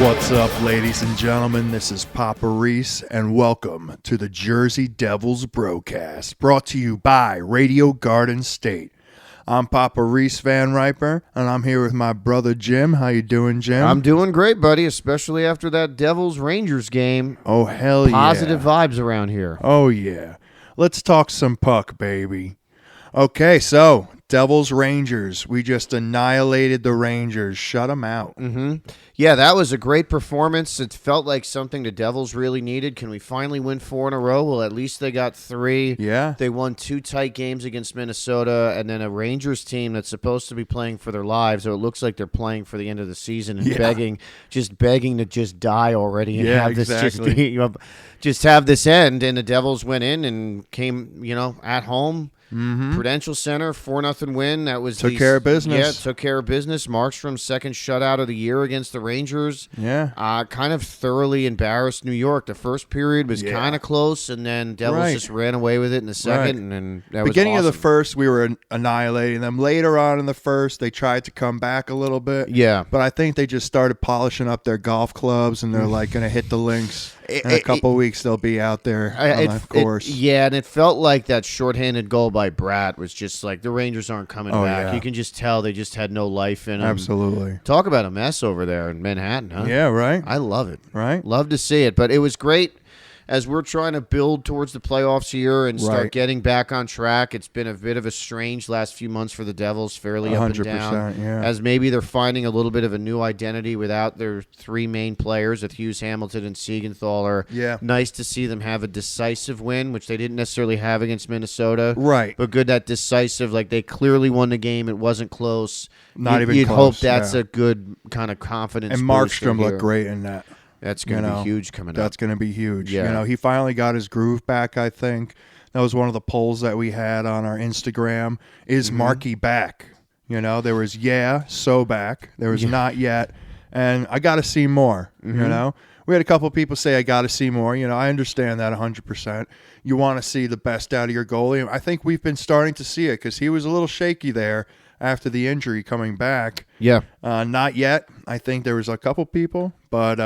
What's up, ladies and gentlemen? This is Papa Reese, and welcome to the Jersey Devils Brocast, brought to you by Radio Garden State. I'm Papa Reese Van Riper, and I'm here with my brother Jim. How you doing, Jim? I'm doing great, buddy, especially after that Devils-Rangers game. Oh, hell yeah. Positive vibes around here. Oh, yeah. Let's talk some puck, baby. Okay, so Devils-Rangers. We just annihilated the Rangers. Shut them out. Mm-hmm. Yeah, that was a great performance. It felt like something the Devils really needed. Can we finally win 4 in a row? Well, at least they got 3. Yeah. They won 2 tight games against Minnesota, and then a Rangers team that's supposed to be playing for their lives, so it looks like they're playing for the end of the season and begging to just die already and have this just have this end. And the Devils went in and came, at home. Mm-hmm. Prudential Center, 4-0 win. That was took care of business. Yeah, took care of business. Markstrom's second shutout of the year against the Rangers. Yeah. Kind of thoroughly embarrassed New York. The first period was kind of close, and then Devils just ran away with it in the second. And then that beginning was awesome. of the first, we were annihilating them. Later on in the first, they tried to come back a little bit. Yeah. But I think they just started polishing up their golf clubs, and they're like going to hit the links. In a couple of weeks, they'll be out there on the course. And it felt like that shorthanded goal by Bratt was just like the Rangers aren't coming back. Yeah. You can just tell they just had no life in them. Absolutely. Talk about a mess over there in Manhattan, huh? Yeah, right? I love it. Right? Love to see it. But it was great as we're trying to build towards the playoffs here and start getting back on track. It's been a bit of a strange last few months for the Devils, fairly 100%, up and down. yeah. As maybe they're finding a little bit of a new identity without their 3 main players with Hughes, Hamilton, and Siegenthaler. Yeah. Nice to see them have a decisive win, which they didn't necessarily have against Minnesota. Right. But good that decisive, like they clearly won the game. It wasn't close. Not even You'd close, hope that's yeah. a good kind of confidence And booster Markstrom here. looked great in that. That's going to be huge coming up. That's going to be huge. Yeah. He finally got his groove back, I think. That was one of the polls that we had on our Instagram. Is Marky back? There was so back. There was not yet. And I got to see more, We had a couple of people say, I got to see more. I understand that 100%. You want to see the best out of your goalie. I think we've been starting to see it because he was a little shaky there after the injury coming back. Yeah. Not yet. I think there was a couple people, but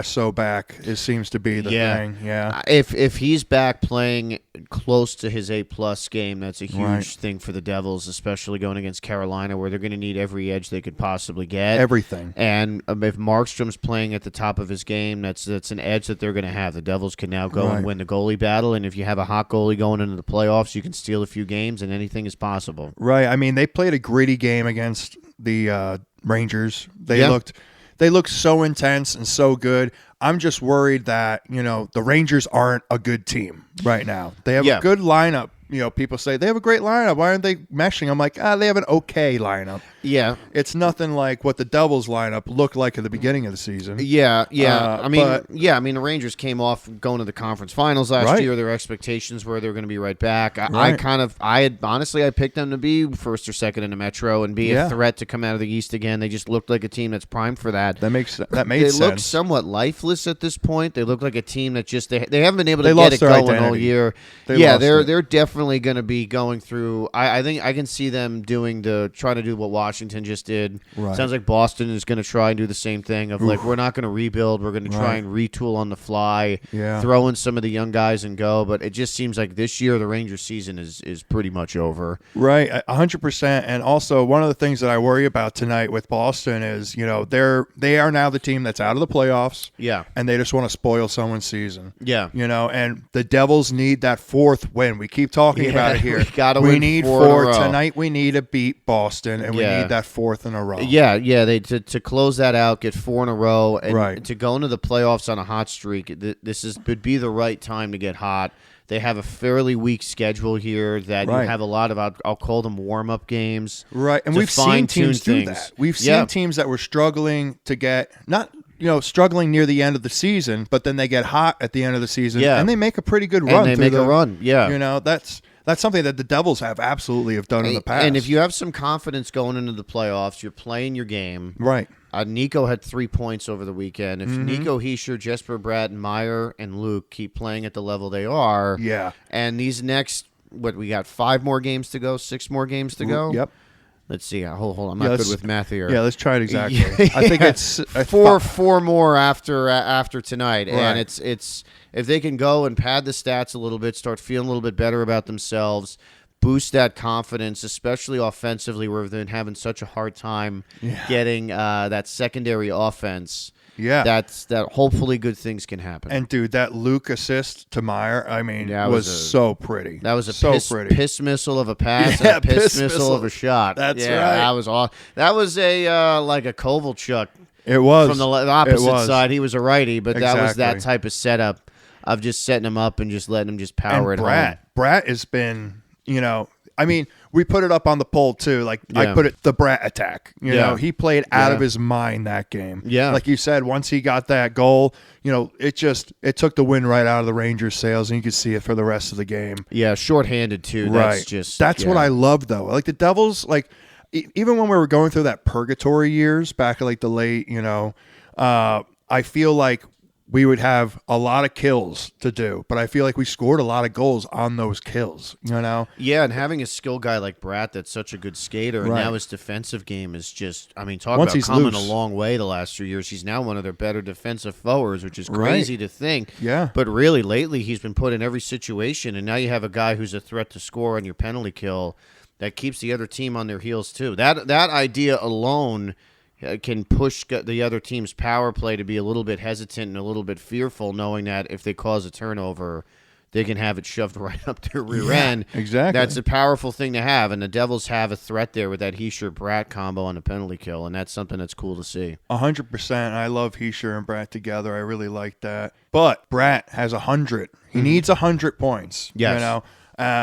so back. It seems to be the thing. Yeah. If he's back playing close to his A+ game, that's a huge thing for the Devils, especially going against Carolina, where they're going to need every edge they could possibly get. Everything. And if Markstrom's playing at the top of his game, that's an edge that they're going to have. The Devils can now go and win the goalie battle, and if you have a hot goalie going into the playoffs, you can steal a few games, and anything is possible. Right. I mean, they played a gritty game against the Rangers. They looked so intense and so good. I'm just worried that, the Rangers aren't a good team right now. They have a good lineup. People say they have a great lineup. Why aren't they meshing? I'm like, they have an okay lineup. Yeah. It's nothing like what the Devils lineup looked like at the beginning of the season. Yeah. The Rangers came off going to the conference finals last year. Their expectations were they were going to be right back. I picked them to be first or second in the Metro and be a threat to come out of the East again. They just looked like a team that's primed for that. That made sense. They look somewhat lifeless at this point. They look like a team that just they haven't been able to get it going all year. They're definitely going to be going through. I think I can see them trying to do what Washington just did. Right. Sounds like Boston is going to try and do the same thing of like, we're not going to rebuild. We're going to try and retool on the fly, throw in some of the young guys and go. But it just seems like this year the Rangers season is pretty much over. Right. 100%. And also one of the things that I worry about tonight with Boston is, they are now the team that's out of the playoffs. Yeah. And they just want to spoil someone's season. Yeah. And the Devils need that 4th win. We keep talking about it here. We need 4 tonight. We need to beat Boston, and we need that 4th in a row. Yeah. They to close that out, get 4 in a row, and Right. to go into the playoffs on a hot streak. Would be the right time to get hot. They have a fairly weak schedule here that you have a lot of, I'll call them warm-up games. Right, and we've seen teams do that. We've seen teams that were struggling to get, not struggling near the end of the season, but then they get hot at the end of the season, and they make a pretty good run. And they make a run, That's something that the Devils have done in the past. And if you have some confidence going into the playoffs, you're playing your game. Right. Nico had 3 points over the weekend. If Nico Hischier, Jesper Bratt, Meyer, and Luke keep playing at the level they are, and these next, we got 5 more games to go, 6 more games to go? Yep. Let's see. Hold on. I'm not good with math here. Yeah, let's try it exactly. I think it's four more after tonight, right. And it's if they can go and pad the stats a little bit, start feeling a little bit better about themselves, boost that confidence, especially offensively, where they've been having such a hard time getting that secondary offense. Yeah, that hopefully good things can happen. And dude, that Luke assist to Meyer, I mean, was so pretty. That was a so piss missile of a pass and a piss missile of a shot. That's right. That was awesome. That was a like a Kovalchuk. It was from the opposite side. He was a righty, but that was that type of setup of just setting him up and just letting him just power it home. Brat has been, I mean, we put it up on the poll too. Like I put it, the Brat attack. You know, he played out of his mind that game. Yeah, like you said, once he got that goal, it took the wind right out of the Rangers' sails, and you could see it for the rest of the game. Yeah, shorthanded too. Right. That's what I love though. Like the Devils, like even when we were going through that purgatory years back in like the late, I feel like we would have a lot of kills to do, but I feel like we scored a lot of goals on those kills, Yeah, and having a skill guy like Bratt that's such a good skater, and now his defensive game is just, talk about coming a long way the last 3 years. He's now one of their better defensive forwards, which is crazy to think. Yeah. But really, lately, he's been put in every situation, and now you have a guy who's a threat to score on your penalty kill that keeps the other team on their heels, too. That idea alone can push the other team's power play to be a little bit hesitant and a little bit fearful, knowing that if they cause a turnover, they can have it shoved right up their rear end. Exactly. That's a powerful thing to have, and the Devils have a threat there with that Hischier-Bratt combo on the penalty kill, and that's something that's cool to see. 100%. I love Hischier and Bratt together. I really like that. But Bratt has 100. He needs 100 points. Yes.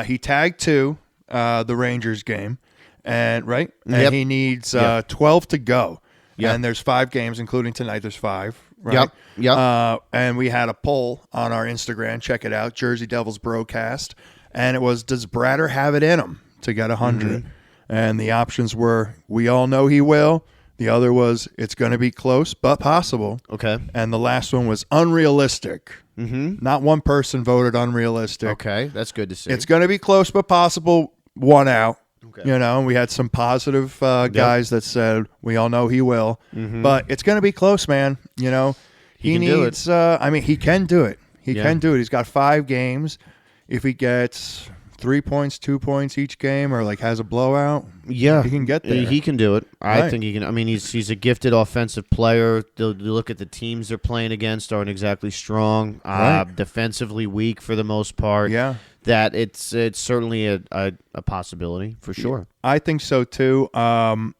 He tagged 2 the Rangers game, and he needs 12 to go. Yeah. And there's 5 games, including tonight. There's 5, right? Yep. And we had a poll on our Instagram. Check it out, Jersey Devils Brocast. And it was, does Bratter have it in him to get 100? And the options were, we all know he will. The other was, it's going to be close, but possible. Okay. And the last one was unrealistic. Not one person voted unrealistic. Okay, that's good to see. It's going to be close, but possible. 1 out. Okay. We had some positive guys that said, we all know he will. But it's going to be close, man. He needs, he can do it. He can do it. He's got 5 games. If he gets 3 points, 2 points each game, or like has a blowout, he can get there. He can do it. I think he can. He's a gifted offensive player. You look at the teams they're playing against, aren't exactly strong. Defensively weak for the most part. Yeah. That it's certainly a possibility for sure. I think so too. And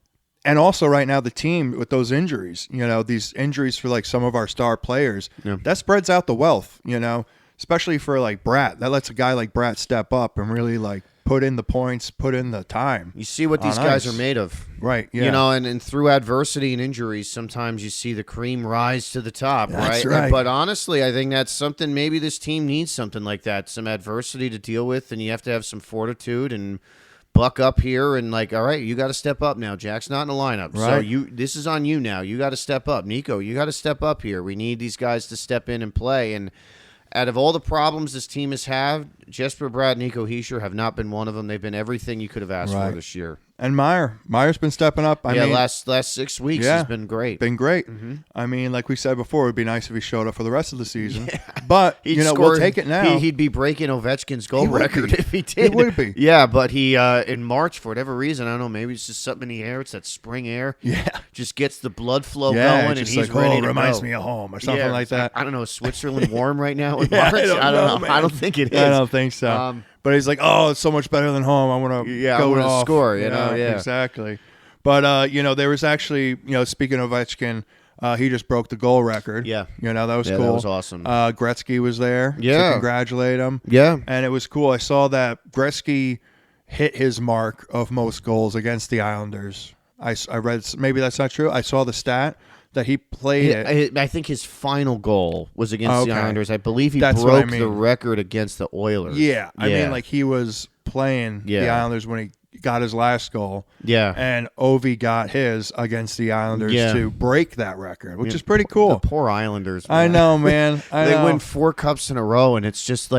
also right now the team with those injuries, these injuries for like some of our star players, that spreads out the wealth, especially for like Bratt. That lets a guy like Bratt step up and really like put in the points, put in the time. You see what these guys are made of. Right, yeah. And through adversity and injuries, sometimes you see the cream rise to the top, That's right? But honestly, I think that's something, maybe this team needs something like that, some adversity to deal with, and you have to have some fortitude and buck up here and like, all right, you got to step up now. Jack's not in the lineup. Right. So this is on you now. You got to step up. Nico, you got to step up here. We need these guys to step in and play, and out of all the problems this team has had, Jesper Bratt and Nico Hischier have not been one of them. They've been everything you could have asked for this year. And Meyer's been stepping up. I mean, last 6 weeks has been great. Been great. I mean, like we said before, it would be nice if he showed up for the rest of the season. But we'll take it now. He'd be breaking Ovechkin's goal record if he did. He would be. Yeah, but he in March, for whatever reason, I don't know, maybe it's just something in the air. It's that spring air. Yeah, just gets the blood flow going, and he's ready to go. Reminds me of home or something like that. I don't know. Is Switzerland warm right now in March? I don't know. I don't think it is. I don't think so. But he's like, oh, it's so much better than home. I want to go off. Score, exactly. But, there was actually, speaking of Ovechkin, he just broke the goal record. Yeah. That was cool. That was awesome. Gretzky was there to congratulate him. Yeah. And it was cool. I saw that Gretzky hit his mark of most goals against the Islanders. I read, maybe that's not true. I saw the stat that he played it. I think his final goal was against the Islanders. I believe he broke the record against the Oilers. Yeah. I mean, like he was playing the Islanders when got his last goal. Yeah. And Ovi got his against the Islanders to break that record, which is pretty The cool. poor Islanders, man. I know, man. They win 4 cups in a row, and it's just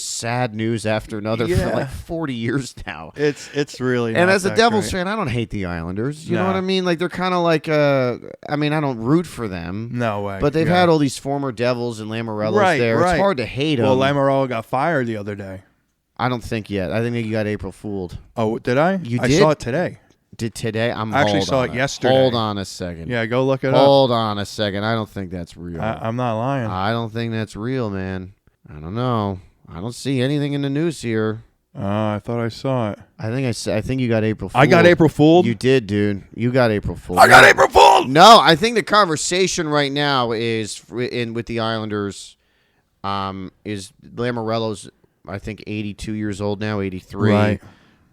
sad news after another for like 40 years now. It's really and not as a that Devils great. fan, I don't hate the Islanders. You know what I mean? Like they're kind of like I mean, I don't root for them. No way. But they've had all these former Devils and Lamorellos there. It's hard to hate them. Well, Lamorello got fired the other day. I don't think yet. I think you got April Fooled. Oh, did I? You I did? saw it today. Did today? I actually saw it yesterday. Hold on a second. Yeah, go look it up. Hold on a second. I don't think that's real. I'm not lying. I don't think that's real, man. I don't know. I don't see anything in the news here. I thought I saw it. I think you got April Fooled. I got April Fooled? You did, dude. You got April Fooled. I got April Fooled! No, I think the conversation right now is with the Islanders is Lamorello's, I think, 82 years old now, 83. Right.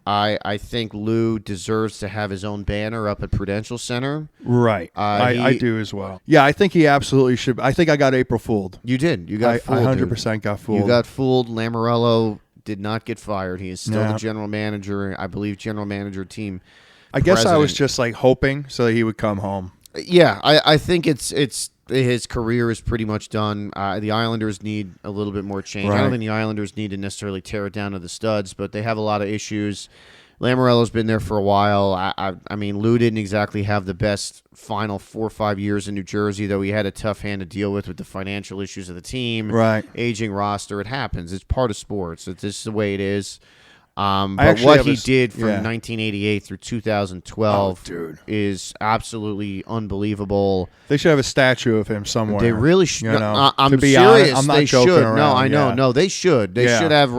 I think Lou deserves to have his own banner up at Prudential Center. Right. I do as well. Yeah, I think he absolutely should. I think I got April Fooled. You did. You got fooled. I 100% got fooled. You got fooled. Lamorello did not get fired. He is still the general manager. I believe general manager team. I guess I was just like hoping so that he would come home. Yeah, I think it's his career is pretty much done. The Islanders need a little bit more change. Right. I don't think the Islanders need to necessarily tear it down to the studs, but they have a lot of issues. Lamorello's been there for a while. I mean, Lou didn't exactly have the best final 4 or 5 years in New Jersey, though he had a tough hand to deal with the financial issues of the team, aging roster. It happens. It's part of sports. It's just the way it is. But what he did from 1988 through 2012 is absolutely unbelievable. They should have a statue of him somewhere. They really should. You know, I'm to be serious. Honest, I'm not they joking should. around. No, I know. No, they should. They should have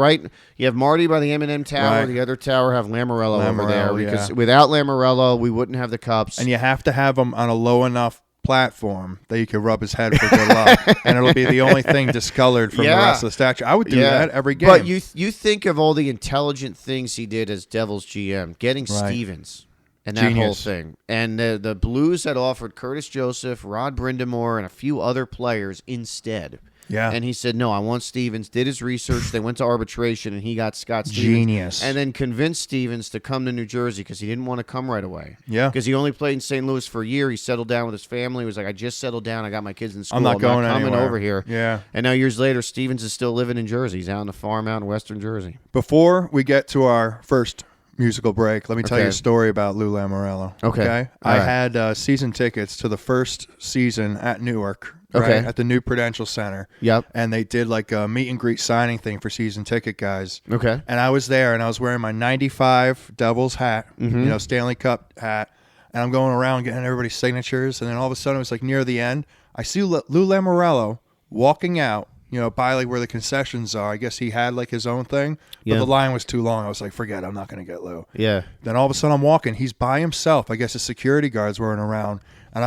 You have Marty by the M&M Tower. The other tower have Lamorello over there. Because without Lamorello, we wouldn't have the cups. And you have to have him on a low enough platform that you can rub his head for good luck, and it'll be the only thing discolored from the rest of the statue. I would do that every game. But you think of all the intelligent things he did as Devils GM, getting Stevens and that whole thing, and the Blues had offered Curtis Joseph, Rod Brindamore, and a few other players instead. Yeah. And he said, no, I want Stevens. Did his research. They went to arbitration, and he got Scott Stevens. Genius. And then convinced Stevens to come to New Jersey because he didn't want to come right away. Yeah. Because he only played in St. Louis for a year. He settled down with his family. He was like, I just settled down. I got my kids in school. I'm not coming anywhere. Over here. Yeah. And now years later, Stevens is still living in Jersey. He's out on the farm out in western Jersey. Before we get to our first musical break, let me tell you a story about Lou Lamorello. Okay. I had season tickets to the first season at Newark. Right, at the new Prudential Center. Yep. And they did like a meet and greet signing thing for season ticket guys. Okay. And I was there, and I was wearing my 95 Devils hat, Stanley Cup hat, and I'm going around getting everybody's signatures, and then all of a sudden it was like near the end, I see Lou Lamorello walking out, by like where the concessions are. I guess he had like his own thing, but the line was too long. I was like, forget it, I'm not going to get Lou. Yeah. Then all of a sudden I'm walking. He's by himself. I guess the security guards weren't around. And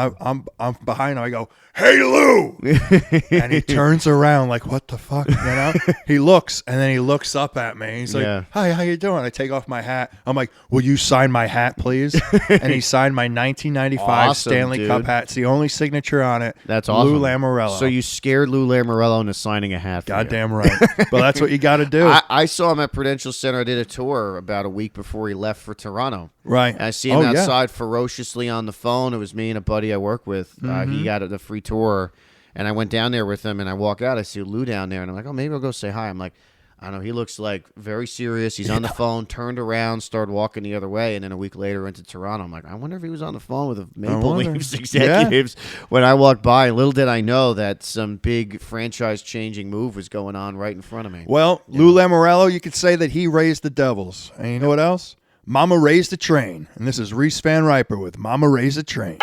I'm behind him. I go, hey, Lou. And he turns around like, what the fuck? He looks, and then he looks up at me. He's like, hi, how you doing? I take off my hat. I'm like, will you sign my hat, please? And he signed my 1995 Stanley Cup hat. It's the only signature on it. That's awesome. Lou Lamorello. So you scared Lou Lamorello into signing a hat for Goddamn right. But that's what you got to do. I saw him at Prudential Center. I did a tour about a week before he left for Toronto. Right. And I see him outside ferociously on the phone. It was me and a buddy I work with. He got the free tour, and I went down there with him, and I walk out. I see Lou down there, and I'm like, oh, maybe I'll go say hi. I'm like, I don't know. He looks like very serious. He's on the phone, turned around, started walking the other way, and then a week later went to Toronto. I'm like, I wonder if he was on the phone with the Maple Leafs executives when I walked by. Little did I know that some big franchise-changing move was going on right in front of me. Well, Lou Lamorello, you could say that he raised the Devils. And you know what else? Mama raised a train. And this is Reese Van Riper with Mama Raised a Train.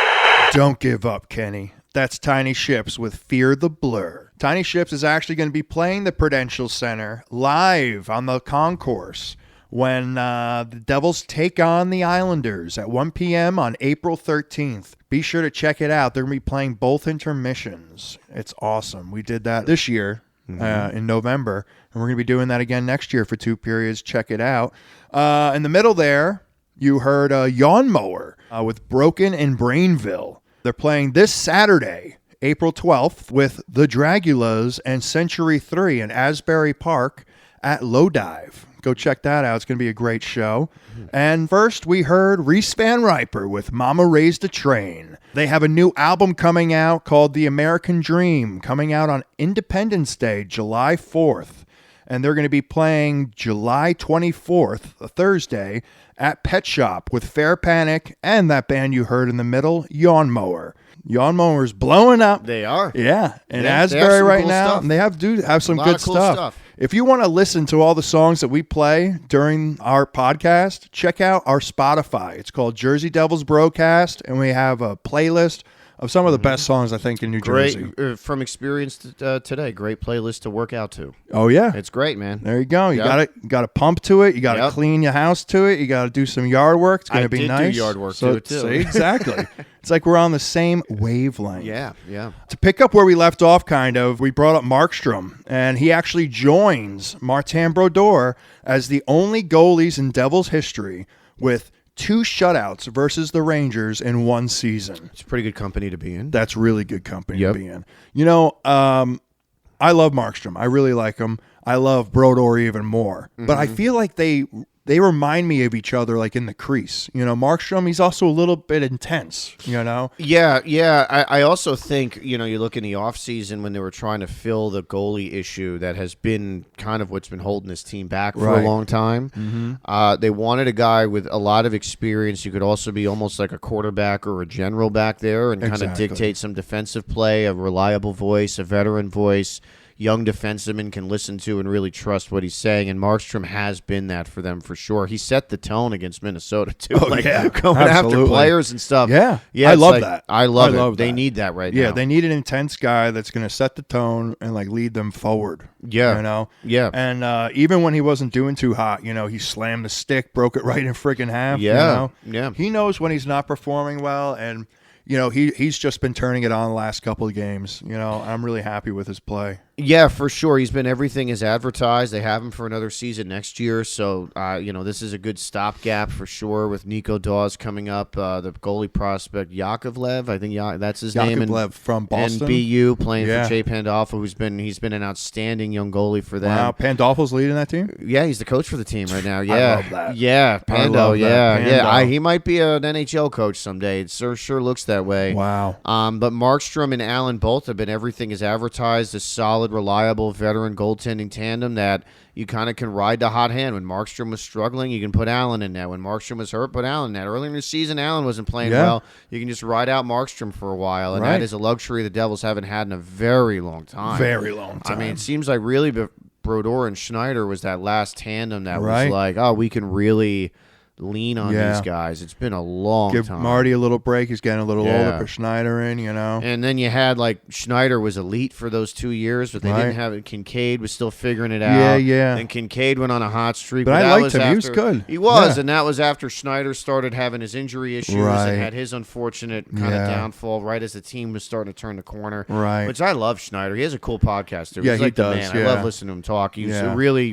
Don't give up, Kenny. That's Tiny Ships with Fear the Blur. Tiny Ships is actually going to be playing the Prudential Center live on the concourse when the Devils take on the Islanders at 1 p.m. on April 13th. Be sure to check it out. They're going to be playing both intermissions. It's awesome. We did that this year in November, and we're going to be doing that again next year for 2 periods. Check it out. In the middle there, you heard Yawn Mower with Broken in Brainville. They're playing this Saturday, April 12th, with the Dragulas and Century 3 in Asbury Park at Low Dive. Go check that out. It's going to be a great show. And first, we heard Reese Van Riper with Mama Raised a Train. They have a new album coming out called The American Dream, coming out on Independence Day, July 4th. And they're going to be playing July 24th, a Thursday, at Pet Shop with Fair Panic and that band you heard in the middle, Yawn Mower. Yawn Mower's blowing up. They are. Yeah. In Asbury right now. And they do have some good cool stuff. If you want to listen to all the songs that we play during our podcast, check out our Spotify. It's called Jersey Devils Brocast, and we have a playlist of some of the best songs, I think, in New Jersey. From experience today, great playlist to work out to. Oh, yeah. It's great, man. There you go. You got to pump to it. You got to clean your house to it. You got to do some yard work. It's going to be nice. I did do yard work to it, too. See, exactly. It's like we're on the same wavelength. Yeah, yeah. To pick up where we left off, we brought up Markstrom, and he actually joins Martin Brodeur as the only goalies in Devils history with 2 shutouts versus the Rangers in one season. It's pretty good company to be in. That's really good company to be in. You know, I love Markstrom. I really like him. I love Brodeur even more. But I feel like they remind me of each other, like in the crease. You know, Markstrom, he's also a little bit intense, you know? Yeah. I also think, you look in the offseason when they were trying to fill the goalie issue that has been kind of what's been holding this team back for a long time. They wanted a guy with a lot of experience who could also be almost like a quarterback or a general back there and kind of dictate some defensive play, a reliable voice, a veteran voice. Young defenseman can listen to and really trust what he's saying, and Markstrom has been that for them for sure. He set the tone against Minnesota too, going after players and stuff. Yeah, I love that. I love it. They need that right now. Yeah, they need an intense guy that's going to set the tone and like lead them forward. Yeah, you know. Yeah, and even when he wasn't doing too hot, he slammed the stick, broke it right in freaking half. Yeah, He knows when he's not performing well, and he's just been turning it on the last couple of games. I'm really happy with his play. Yeah, for sure. He's been everything as advertised. They have him for another season next year. So, this is a good stopgap for sure with Nico Dawes coming up. The goalie prospect, Yakovlev, I think that's his name. Yakovlev from Boston. NBU playing for Jay Pandolfo, he's been an outstanding young goalie for them. Wow, Pandolfo's leading that team? Yeah, he's the coach for the team right now. Yeah. I love that. Yeah, Pando, yeah. He might be an NHL coach someday. It sure looks that way. Wow. But Markstrom and Allen both have been everything as advertised, a solid, reliable veteran goaltending tandem that you kind of can ride the hot hand. When Markstrom was struggling, you can put Allen in there. When Markstrom was hurt, put Allen in there. Earlier in the season, Allen wasn't playing well. You can just ride out Markstrom for a while, and that is a luxury the Devils haven't had in a very long time. Very long time. I mean, it seems like really Brodeur and Schneider was that last tandem that was like, oh, we can really lean on these guys. It's been a long time. Give Marty a little break. He's getting a little older. Put Schneider in, And then you had, Schneider was elite for those 2 years, but they didn't have it. Kincaid was still figuring it out. Yeah. And Kincaid went on a hot streak. But I liked him. He was good. He was, and that was after Schneider started having his injury issues and had his unfortunate kind of downfall right as the team was starting to turn the corner. Right. Which I love Schneider. He has a cool podcast, too. Yeah, He's he like does. The man. I love listening to him talk. He was really,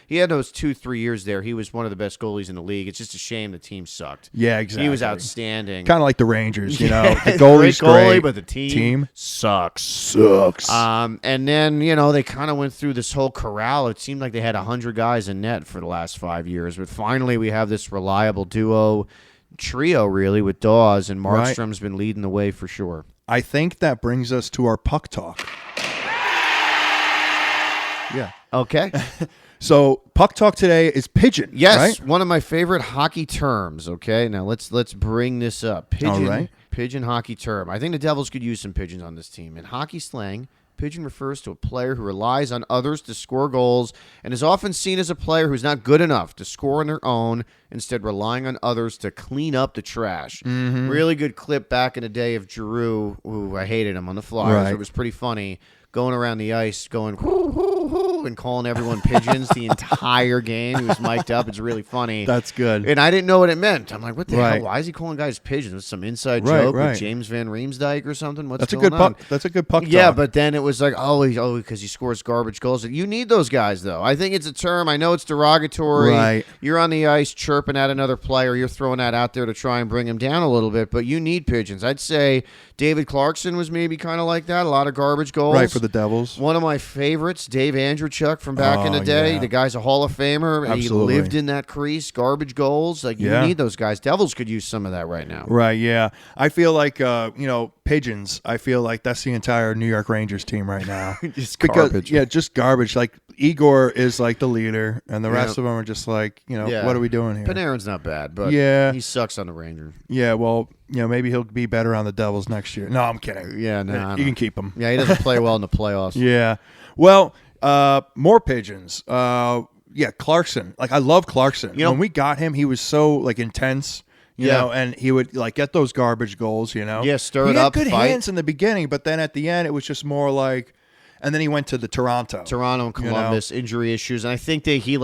he had those 2-3 years there. He was one of the best goalies in the league. It's just a shame the team sucked. Yeah, exactly. He was outstanding. Kind of like the Rangers, the goalie's great, but the team sucks. And then, they kind of went through this whole corral. It seemed like they had 100 guys in net for the last 5 years, but finally we have this reliable trio, really, with Dawes, and Markstrom's been leading the way for sure. I think that brings us to our puck talk. Yeah. Okay. So puck talk today is pigeon. Yes, right? One of my favorite hockey terms. Okay, now let's bring this up. Pigeon, all right. Pigeon hockey term. I think the Devils could use some pigeons on this team. In hockey slang, pigeon refers to a player who relies on others to score goals and is often seen as a player who's not good enough to score on their own, instead relying on others to clean up the trash. Really good clip back in the day of Giroux, who I hated him on the Flyers. It was pretty funny. Going around the ice, going and calling everyone pigeons the entire game. He was mic'd up. It's really funny. That's good. And I didn't know what it meant. I'm like, what the hell? Why is he calling guys pigeons? Some inside joke with James Van Riemsdyk or something? What's going on? That's a good puck Yeah, talk. but then was like, because he scores garbage goals. You need those guys, though. I think it's a term. I know it's derogatory. Right. You're on the ice chirping at another player. You're throwing that out there to try and bring him down a little bit, but you need pigeons. I'd say David Clarkson was maybe kind of like that. A lot of garbage goals. Right, for the Devils. One of my favorites, Dave Andrewchuk from back in the day. Yeah. The guy's a Hall of Famer. Absolutely. He lived in that crease, garbage goals. Like, you need those guys. Devils could use some of that right now. Right, yeah. I feel like, pigeons, I feel like that's the entire New York Rangers team right now. Just garbage. Just garbage. Like, Igor is like the leader, and the rest of them are just like, what are we doing here? Panarin's not bad, but he sucks on the Rangers. Yeah, well, maybe he'll be better on the Devils next year. No, I'm kidding. Yeah, no. You can keep him. Yeah, he doesn't play well in the playoffs. Yeah. Well, more pigeons. Clarkson. Like, I love Clarkson. When we got him, he was so, like, intense. You know, and he would like get those garbage goals, Yeah, stir he it had up. Good fight. hands in the beginning, but then at the end, it was just more like. And then he went to the Toronto and Columbus, injury issues, and I think that he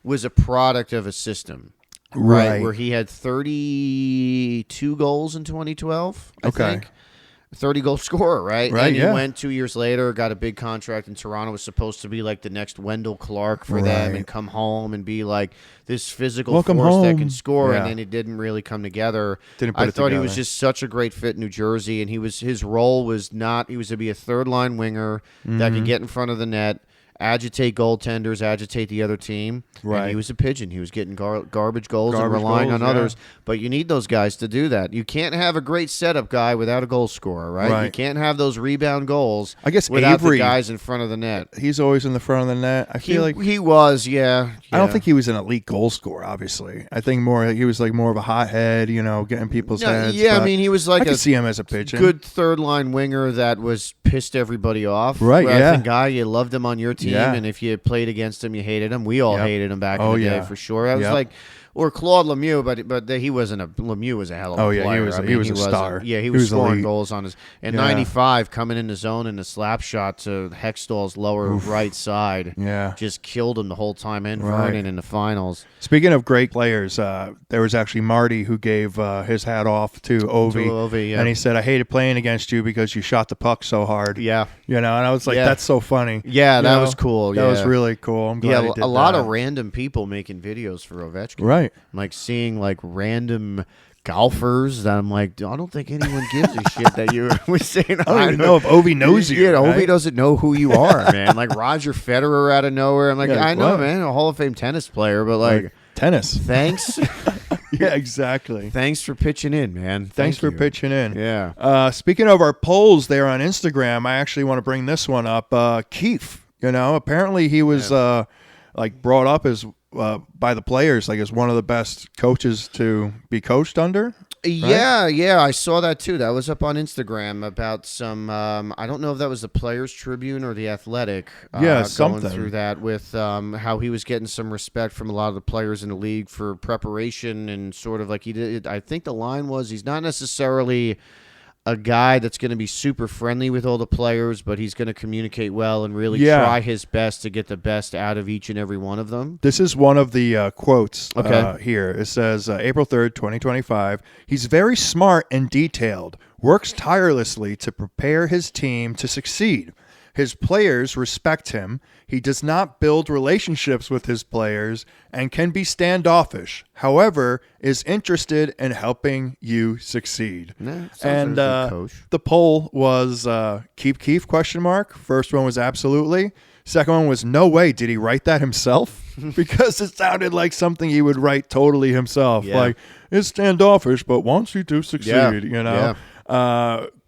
was a product of a system, right? Where he had 32 goals in 2012. I think. 30-goal scorer, right? Right, and he went 2 years later, got a big contract in Toronto, was supposed to be like the next Wendell Clark for them and come home and be like this physical force that can score, and then it didn't really come together. I thought he was just such a great fit in New Jersey, and his role was not, he was to be a third-line winger that could get in front of the net, agitate goaltenders, agitate the other team. Right. And he was a pigeon. He was getting garbage goals and relying on others. But you need those guys to do that. You can't have a great setup guy without a goal scorer, right? You can't have those rebound goals without the guys in front of the net. He's always in the front of the net. I feel like he was, yeah. I don't think he was an elite goal scorer, obviously. I think he was like more of a hothead, getting people's heads. Yeah, I mean, he was like I could see him as a pigeon. Good third-line winger that was pissed everybody off. Right, I think guy, you loved him on your team. And if you played against him, you hated him. We all hated him back in the day, for sure. I was like, or Claude Lemieux, but he wasn't a. Lemieux was a hell of a player. He was a star. Yeah, he was scoring goals on his. In '95, coming in the zone in a slap shot to Hextall's lower right side. Yeah, just killed him the whole time. And Vernon in the finals. Speaking of great players, there was actually Marty who gave his hat off to Ovi, and he said, "I hated playing against you because you shot the puck so hard." Yeah, and I was like, "That's so funny." Yeah, that was cool. That was really cool. I'm glad he did a lot of random people making videos for Ovechkin. Right. Like seeing like random golfers that I'm like, I don't think anyone gives a shit that you were saying. I don't even know if Ovi knows you. Yeah, Ovi doesn't know who you are, man. Like Roger Federer out of nowhere. I'm like, I know, man, a Hall of Fame tennis player, but like tennis. Thanks. Yeah, exactly. Thanks for pitching in, man. Thanks for pitching in. Yeah. Speaking of our polls there on Instagram, I actually want to bring this one up. Keefe, apparently he was brought up as by the players, like as one of the best coaches to be coached under. Right? Yeah, I saw that too. That was up on Instagram about some. I don't know if that was the Players Tribune or the Athletic. Something going through that with how he was getting some respect from a lot of the players in the league for preparation and sort of like he did. I think the line was he's not necessarily a guy that's going to be super friendly with all the players, but he's going to communicate well and really try his best to get the best out of each and every one of them. This is one of the quotes here. It says, April 3rd, 2025, he's very smart and detailed, works tirelessly to prepare his team to succeed. His players respect him. He does not build relationships with his players and can be standoffish. However, is interested in helping you succeed. And the poll was keep Keefe ? First one was absolutely. Second one was no way. Did he write that himself? Because it sounded like something he would write totally himself. Yeah. Like, it's standoffish, but wants you to succeed.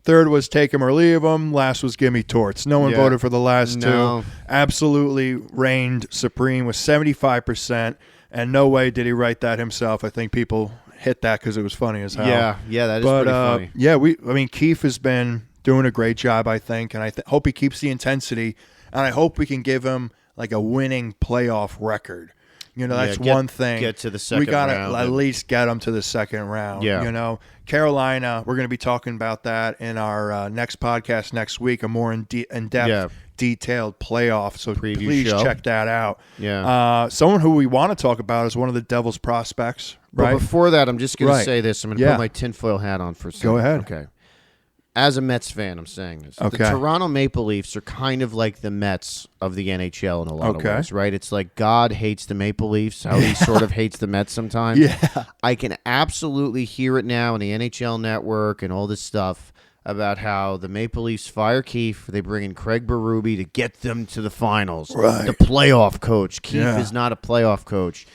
Third was take him or leave him. Last was give me torts. No one voted for the last two. Absolutely reigned supreme with 75%. And no way did he write that himself. I think people hit that because it was funny as hell. Yeah, that is pretty funny. Yeah, Keefe has been doing a great job, I think. And I hope he keeps the intensity. And I hope we can give him like a winning playoff record. That's one thing. Get to the second round. We got to at least get them to the second round. Yeah. Carolina, we're going to be talking about that in our next podcast next week, a more in-depth, detailed playoff. So please check that out. Yeah. Someone who we want to talk about is one of the Devils prospects. Right. But before that, I'm just going to say this. I'm going to put my tinfoil hat on for a second. Go ahead. Okay. as a Mets fan, I'm saying this. Okay. The Toronto Maple Leafs are kind of like the Mets of the NHL in a lot of Okay. ways, right? It's like God hates the Maple Leafs, how he sort of hates the Mets sometimes. Yeah. I can absolutely hear it now in the NHL Network and all this stuff about how the Maple Leafs fire Keefe. They bring in Craig Berube to get them to the finals. Right. The playoff coach. Keefe Yeah. is not a playoff coach.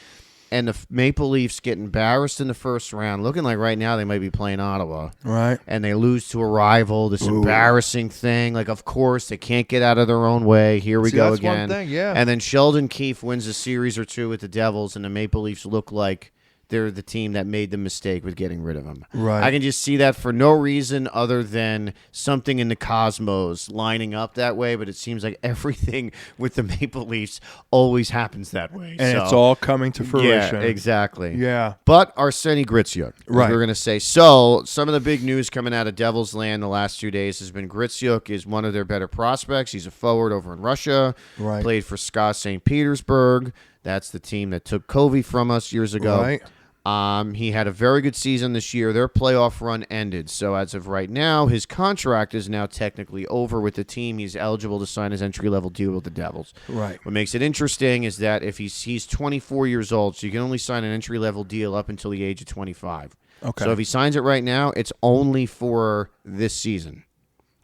And the Maple Leafs get embarrassed in the first round, looking like right now they might be playing Ottawa. Right. And they lose to a rival, this embarrassing thing. Like, of course, they can't get out of their own way. Here we go that's again. one thing, yeah. And then Sheldon Keefe wins a series or two with the Devils, and the Maple Leafs look like they're the team that made the mistake with getting rid of him. Right. I can just see that for no reason other than something in the cosmos lining up that way, but it seems like everything with the Maple Leafs always happens that way. And So, it's all coming to fruition. yeah, exactly. Yeah. But Arseny Gritsuk, Right. we're going to say. So some of the big news coming out of Devils Land the last 2 days has been Gritsuk is one of their better prospects. He's a forward over in Russia. Right. Played for SKA St. Petersburg. That's the team that took Covey from us years ago. Right. He had a very good season this year. Their playoff run ended. So as of right now, his contract is now technically over with the team. He's eligible to sign his entry-level deal with the Devils. Right. What makes it interesting is that if he's 24 years old, so you can only sign an entry-level deal up until the age of 25. Okay. So if he signs it right now, it's only for this season.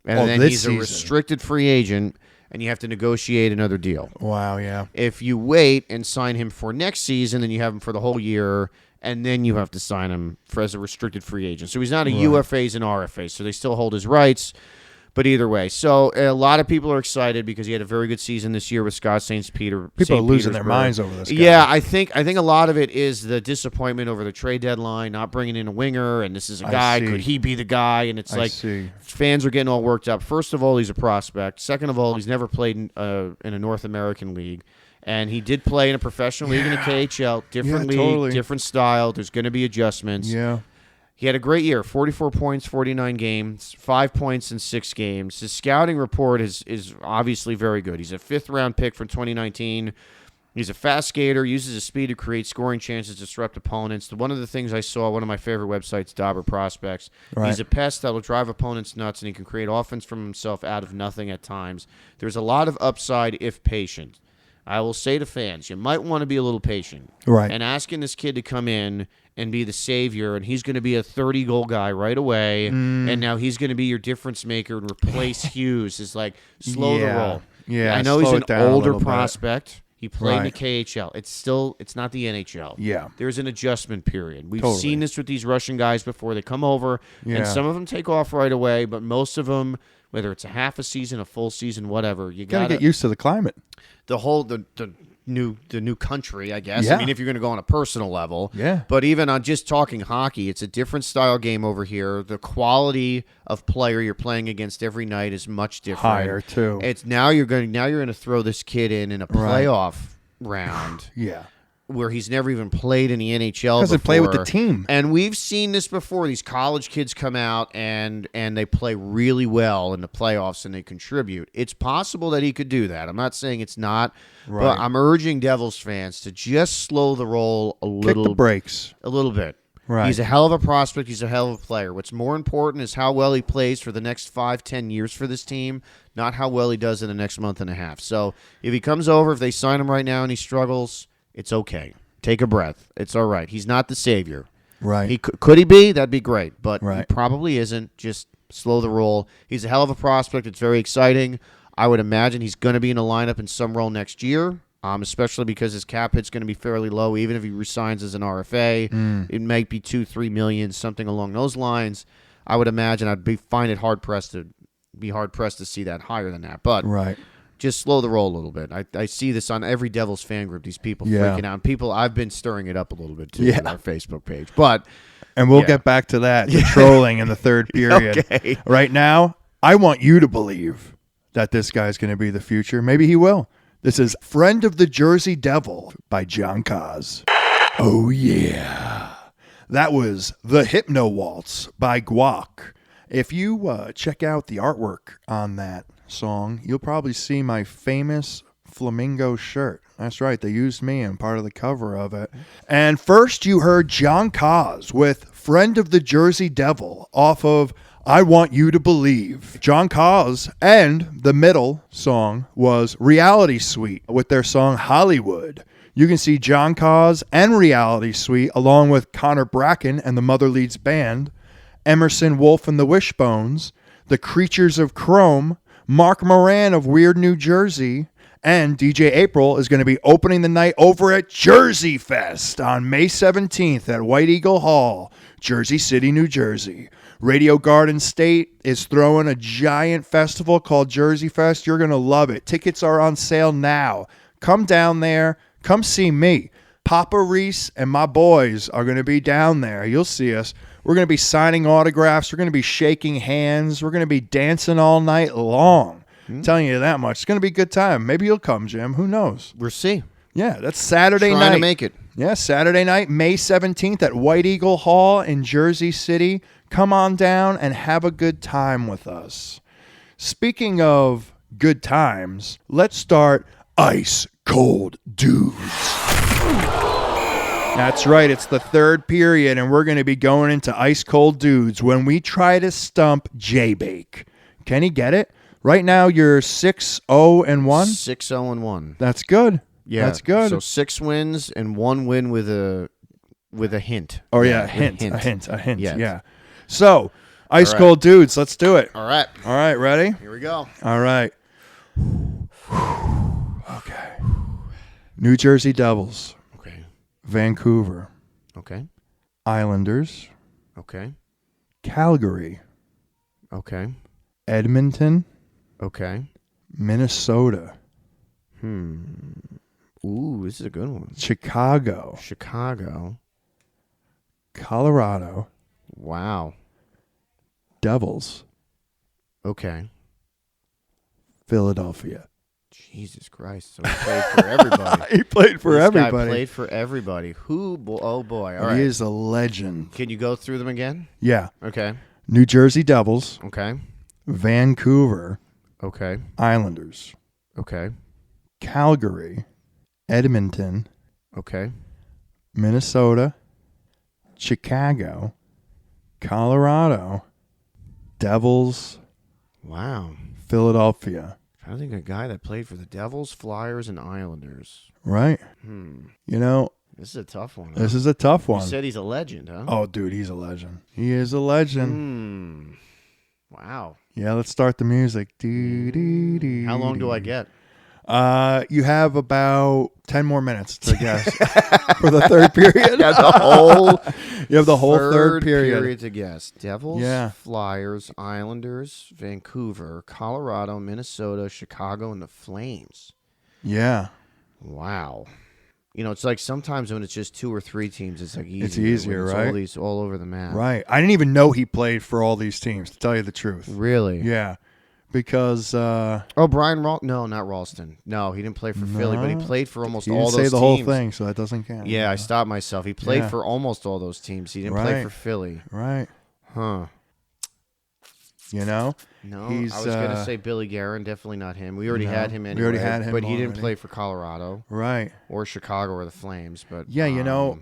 And Oh, then this he's season. a restricted free agent, and you have to negotiate another deal. Wow, yeah. If you wait and sign him for next season, then you have him for the whole year, and then you have to sign him as a restricted free agent. So he's not a UFA, he's an RFA, so they still hold his rights. But either way, so a lot of people are excited because he had a very good season this year with Scott St. Peter. People St. are losing their Petersburg. minds over this guy. Yeah, I think a lot of it is the disappointment over the trade deadline, not bringing in a winger, and this is a guy. see. Could he be the guy? And it's I like see. fans are getting all worked up. First of all, he's a prospect. Second of all, he's never played in a North American league. And he did play in a professional league in the KHL. Different league, totally. different style. There's going to be adjustments. Yeah. He had a great year, 44 points, 49 games, 5 points in 6 games. His scouting report is obviously very good. He's a fifth-round pick from 2019. He's a fast skater, uses his speed to create scoring chances, disrupt opponents. One of the things I saw, one of my favorite websites, Dauber Prospects, Right. he's a pest that'll drive opponents nuts, and he can create offense from himself out of nothing at times. There's a lot of upside if patient. I will say to fans, you might want to be a little patient. Right. And asking this kid to come in and be the savior, and he's going to be a 30-goal guy right away, and now he's going to be your difference maker and replace Hughes is like, slow the roll. Yeah, I know he's slow an it down a older little bit. prospect. He played in the Right. KHL. It's not the NHL. Yeah. There's an adjustment period. We've Totally. seen this with these Russian guys before. They come over, Yeah. and some of them take off right away, but most of them, whether it's a half a season, a full season, whatever, you Gotta got get used to the climate. the new country, I guess. Yeah. I mean, if you're going to go on a personal level. Yeah. But even on just talking hockey, it's a different style game over here. The quality of player you're playing against every night is much different. Higher, too. It's now you're going to throw this kid in a Right. playoff round Yeah. where he's never even played in the NHL Doesn't play with the before. team. And we've seen this before. These college kids come out and they play really well in the playoffs and they contribute. It's possible that he could do that. I'm not saying it's not, Right. but I'm urging Devils fans to just slow the roll a Kick the little brakes. bit. Right. He's a hell of a prospect. He's a hell of a player. What's more important is how well he plays for the next 5-10 years for this team, not how well he does in the next month and a half. So if he comes over, if they sign him right now and he struggles, it's okay. Take a breath. It's all right. He's not the savior. Right. Could he be? That'd be great. But he Right. probably isn't. Just slow the roll. He's a hell of a prospect. It's very exciting. I would imagine he's going to be in a lineup in some role next year, especially because his cap hit's going to be fairly low. Even if he resigns as an RFA, it might be $2-3 million, something along those lines. I would imagine find it hard pressed to see that higher than that. But Right. just slow the roll a little bit. I see this on every Devils fan group. These people Yeah. freaking out. People, I've been stirring it up a little bit too Yeah. on our Facebook page. But And we'll Yeah. get back to that, the trolling in the third period. Okay. Right now, I want you to believe that this guy's going to be the future. Maybe he will. This is Friend of the Jersey Devil by John Kaz. Oh, yeah. That was The Hypno Waltz by Guac. If you check out the artwork on that song, you'll probably see my famous flamingo shirt. That's right, they used me in part of the cover of it. And first you heard John Kaz with Friend of the Jersey Devil off of I Want You to Believe. John Cause, and the middle song was Reality Suite with their song Hollywood. You can see John Cause and Reality Suite along with Connor Bracken and the Mother Leeds Band, Emerson Wolf and the Wishbones, the Creatures of Chrome, Mark Moran of Weird New Jersey, and DJ April is going to be opening the night over at Jersey Fest on May 17th at White Eagle Hall, Jersey City, New Jersey. Radio Garden State is throwing a giant festival called Jersey Fest. You're going to love it. Tickets are on sale now. Come down there. Come see me. Papa Reese and my boys are going to be down there. You'll see us. We're going to be signing autographs. We're going to be shaking hands. We're going to be dancing all night long. I'm telling you that much. It's going to be a good time. Maybe you'll come, Jim. Who knows? We'll see. Yeah, that's Saturday night. Trying to make it. Yeah, Saturday night, May 17th at White Eagle Hall in Jersey City. Come on down and have a good time with us. Speaking of good times, let's start Ice Cold Dudes. That's right. It's the third period, and we're going to be going into Ice Cold Dudes when we try to stump J-Bake. Can he get it? Right now, you're 6-0-1? 6-0-1. That's good. Yeah. That's good. So 6 wins and 1 win with a hint. Oh, yeah, a hint. Yes. Yeah. So, Ice Cold Dudes, let's do it. All right. All right, ready? Here we go. All right. Okay. New Jersey Devils. Okay. Vancouver. Okay. Islanders. Okay. Calgary. Okay. Edmonton. Okay. Minnesota. Ooh, this is a good one. Chicago. Colorado. Wow. Devils. Okay. Philadelphia. Jesus Christ. So he played for everybody. He played for everybody. This guy played for everybody. Oh, boy. All right. He is a legend. Can you go through them again? Yeah. Okay. New Jersey Devils. Okay. Vancouver. Okay. Islanders. Okay. Calgary. Edmonton. Okay. Minnesota. Chicago. Colorado. Devils. Wow. Philadelphia. I think a guy that played for the Devils, Flyers, and Islanders. Right? You know, this is a tough one. This is a tough one. You said he's a legend, huh? Oh, dude, he's a legend. He is a legend. Wow. Yeah, let's start the music. How long do I get? You have about 10 more minutes to guess for the third period. You have the whole third period to guess. Devils, Flyers, Islanders, Vancouver, Colorado, Minnesota, Chicago, and the Flames. Yeah. Wow. You know, it's like sometimes when it's just 2 or 3 teams, it's like easier. It's easier, right? All these all over the map. Right. I didn't even know he played for all these teams, to tell you the truth. Really? Yeah. Because Brian no, not Ralston. No, he didn't play for Philly, but he played for almost all those teams. He didn't say the whole thing, so that doesn't count. Yeah, I stopped myself. He played for almost all those teams. He didn't play for Philly. Right. Huh. You know? No, I was going to say Billy Guerin. Definitely not him. We already had him anyway. We already had him but he didn't play for Colorado. Right. Or Chicago or the Flames. But yeah, you know,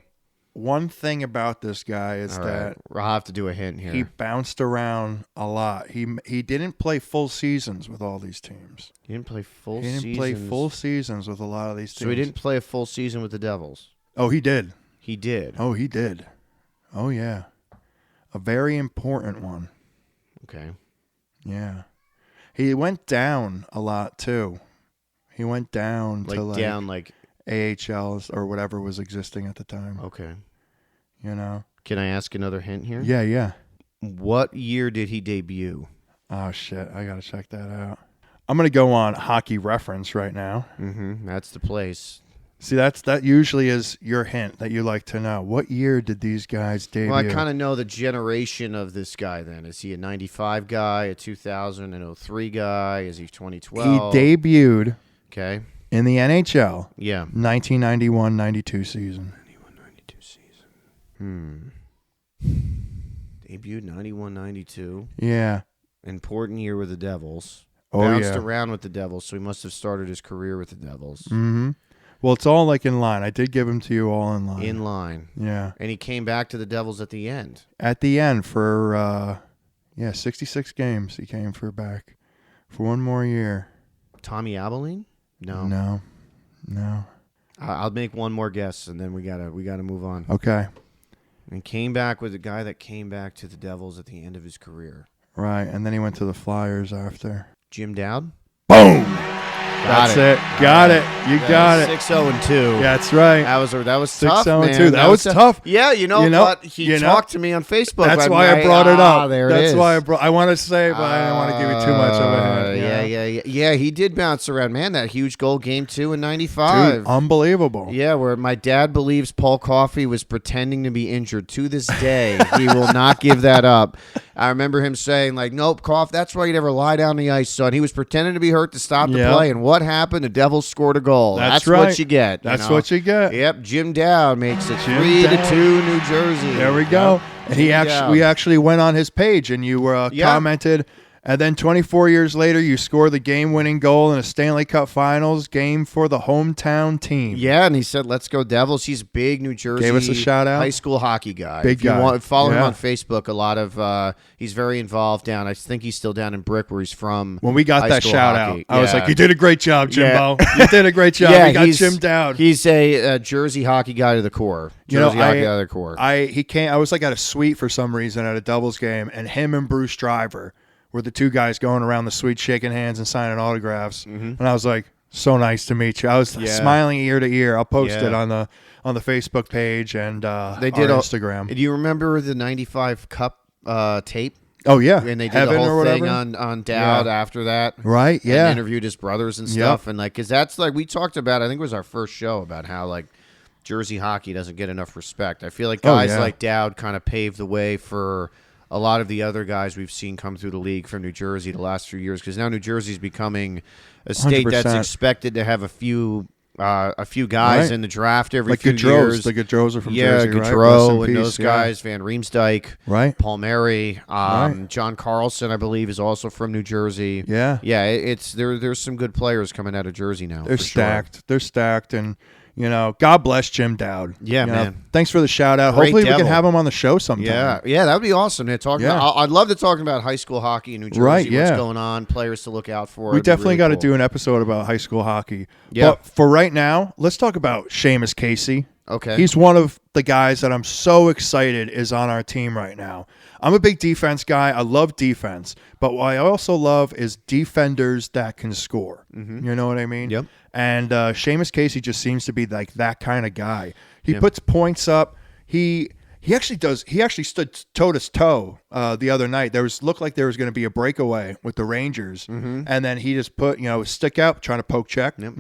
one thing about this guy is that I'll have to do a hint here. He bounced around a lot. He didn't play full seasons with all these teams. He didn't play full seasons with a lot of these teams. So he didn't play a full season with the Devils? Oh, he did. He did? Oh, he did. Oh, yeah. A very important one. Okay. Yeah. He went down a lot, too. He went down to AHLs or whatever was existing at the time. Okay. You know? Can I ask another hint here? Yeah. What year did he debut? Oh, shit. I got to check that out. I'm going to go on Hockey Reference right now. That's the place. See, that usually is your hint that you like to know. What year did these guys debut? Well, I kind of know the generation of this guy then. Is he a 95 guy, a 2003 guy? Is he 2012? He debuted in the NHL. Yeah. 1991-92 season. 91-92 season. Debuted 91-92. Yeah. Important year with the Devils. Oh, Bounced around with the Devils, so he must have started his career with the Devils. Mm-hmm. Well, it's all like in line. I did give him to you all in line. In line. Yeah. And he came back to the Devils at the end. At the end for, Yeah, 66 games he came for back for one more year. Tommy Abilene? No. No. I'll make one more guess, and then we gotta move on. Okay. And came back with a guy that came back to the Devils at the end of his career. Right, and then he went to the Flyers after. Jim Dowd? Boom! That's it. Got it. You got it. 6-0-2. That's right. That was tough, 6-0-2. man. That was tough. Yeah, but he talked to me on Facebook. That's why I brought it up. There That's it is. why I want to say, but I don't want to give you too much of a hint. Yeah. He did bounce around, man. That huge goal game 2 in '95. Dude, unbelievable. Yeah, where my dad believes Paul Coffey was pretending to be injured. To this day, he will not give that up. I remember him saying, like, nope, Coff, that's why you never lie down the ice, son. He was pretending to be hurt to stop the play, and what happened? The Devils scored a goal. That's right. what you get. That's what you get. Yep, Jim Dowd makes it 3-2 New Jersey. There we go. And we actually went on his page, and you commented. And then 24 years later, you score the game-winning goal in a Stanley Cup Finals game for the hometown team. Yeah, and he said, let's go Devils. He's a big New Jersey Gave us a shout-out. High school hockey guy. Big guy. Follow him on Facebook. A lot of he's very involved down. I think he's still down in Brick where he's from. When we got that shout-out, I was like, you did a great job, Jimbo. Yeah. You did a great job. We got Jim Dowd. He's a Jersey hockey guy to the core. Jersey hockey guy to the core. I was like at a suite for some reason at a Devils game, and him and Bruce Driver were the two guys going around the suite shaking hands and signing autographs. Mm-hmm. And I was like, so nice to meet you. I was smiling ear to ear. I'll post it on the Facebook page and they did our Instagram. Do you remember the 95 Cup tape? Oh, yeah. And they did the whole thing on Dowd after that. Right, yeah. And interviewed his brothers and stuff. And because that's we talked about, I think it was our first show, about how Jersey hockey doesn't get enough respect. I feel like guys like Dowd kind of paved the way for a lot of the other guys we've seen come through the league from New Jersey the last few years, because now New Jersey's becoming a state 100%. That's expected to have a few guys in the draft every few years. The Gaudreaus are from Jersey, right? Gaudreau and those guys, Van Riemsdyk, right? Paul Mary, John Carlson, I believe, is also from New Jersey. Yeah. There's some good players coming out of Jersey now. They're stacked. Sure. They're stacked, and God bless Jim Dowd. Yeah, man. Thanks for the shout out. Hopefully we can have him on the show sometime. Yeah, that would be awesome. I'd love to talk about high school hockey in New Jersey. Right, what's going on, players to look out for. We definitely got to do an episode about high school hockey. Yeah. But for right now, let's talk about Seamus Casey. Okay. He's one of the guys that I'm so excited is on our team right now. I'm a big defense guy. I love defense. But what I also love is defenders that can score. Mm-hmm. You know what I mean? Yep. And Seamus Casey just seems to be like that kind of guy. He puts points up. He actually does. He actually stood toe to toe the other night. Looked like there was going to be a breakaway with the Rangers, and then he just put stick out, trying to poke check. Yep.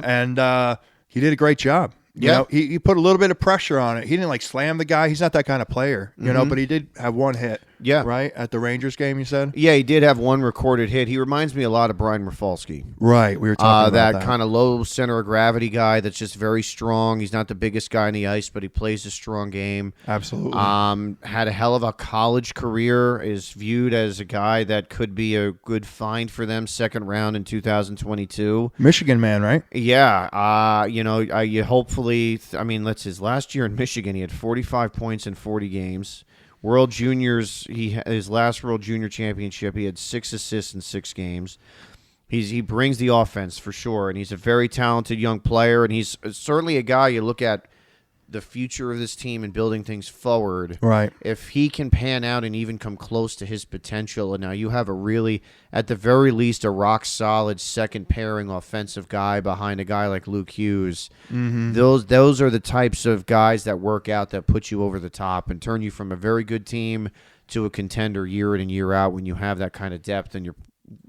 And he did a great job. He put a little bit of pressure on it. He didn't slam the guy. He's not that kind of player, but he did have one hit. Yeah. Right? At the Rangers game, you said? Yeah, he did have one recorded hit. He reminds me a lot of Brian Rafalski. Right. We were talking about that kind of low center of gravity guy that's just very strong. He's not the biggest guy on the ice, but he plays a strong game. Absolutely. Had a hell of a college career, is viewed as a guy that could be a good find for them second round in 2022. Michigan man, right? Yeah. You hopefully, that's his last year in Michigan. He had 45 points in 40 games. World Juniors, his last World Junior Championship, he had 6 assists in 6 games. He brings the offense for sure, and he's a very talented young player, and he's certainly a guy you look at the future of this team and building things forward. Right. If he can pan out and even come close to his potential, and now you have a really, at the very least, a rock-solid second pairing offensive guy behind a guy like Luke Hughes. Mm-hmm. Those are the types of guys that work out, that put you over the top and turn you from a very good team to a contender year in and year out when you have that kind of depth and you're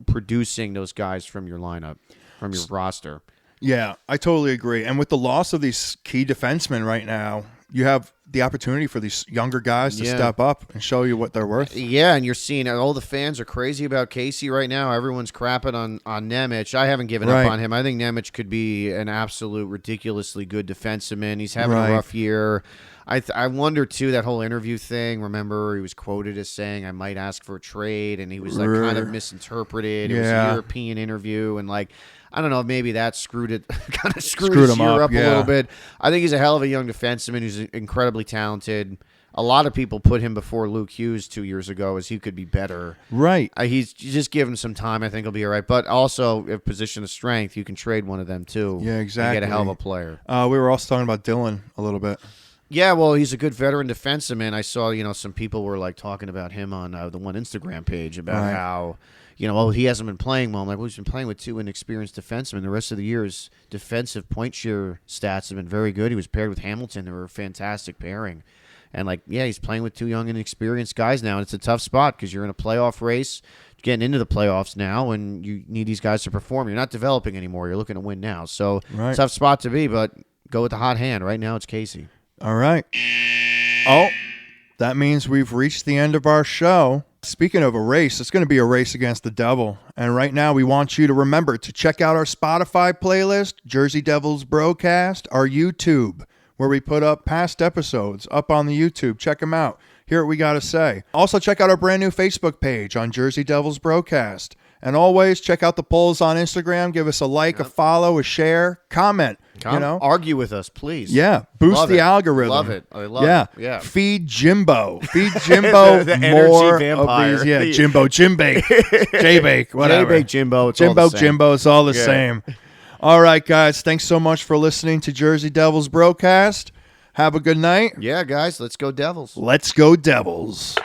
producing those guys from your lineup, from your roster. Yeah, I totally agree. And with the loss of these key defensemen right now, you have the opportunity for these younger guys to step up and show you what they're worth. Yeah, and you're seeing all the fans are crazy about Casey right now. Everyone's crapping on Nemec. I haven't given up on him. I think Nemec could be an absolute ridiculously good defenseman. He's having a rough year. I wonder, too, that whole interview thing. Remember, he was quoted as saying, I might ask for a trade, and he was kind of misinterpreted. It was a European interview, and I don't know, maybe that screwed his year up a little bit. I think he's a hell of a young defenseman who's incredibly talented. a lot of people put him before Luke Hughes 2 years ago, as he could be better. Right. He's just give him some time. I think he'll be all right. But also, if position of strength, you can trade one of them too. Yeah, exactly. And get a hell of a player. We were also talking about Dylan a little bit. Yeah, well, he's a good veteran defenseman. I saw, some people were like talking about him on the one Instagram page about how, he hasn't been playing well. I'm like, well, he's been playing with two inexperienced defensemen. The rest of the year's defensive point share stats have been very good. He was paired with Hamilton. They were a fantastic pairing. And, he's playing with two young and experienced guys now, and it's a tough spot because you're in a playoff race, getting into the playoffs now, and you need these guys to perform. You're not developing anymore. You're looking to win now. So, tough spot to be, but go with the hot hand. Right now, it's Casey. All right. Oh, that means we've reached the end of our show. Speaking of a race, it's going to be a race against the devil. And right now, we want you to remember to check out our Spotify playlist, Jersey Devils Brocast, our YouTube, where we put up past episodes up on the YouTube. Check them out. Hear what we got to say. Also, check out our brand new Facebook page on Jersey Devils Brocast. And always check out the polls on Instagram. Give us a like, a follow, a share, comment. Argue with us, please. Yeah, boost the algorithm. Love it. I love it. Yeah. Feed Jimbo. Feed Jimbo the more energy vampire. of these. Yeah, Jimbake, J-Bake, whatever. J-Bake, Jimbo. It's all the same. Jimbo. It's all the same. All right, guys. Thanks so much for listening to Jersey Devils Brocast. Have a good night. Yeah, guys. Let's go Devils. Let's go Devils.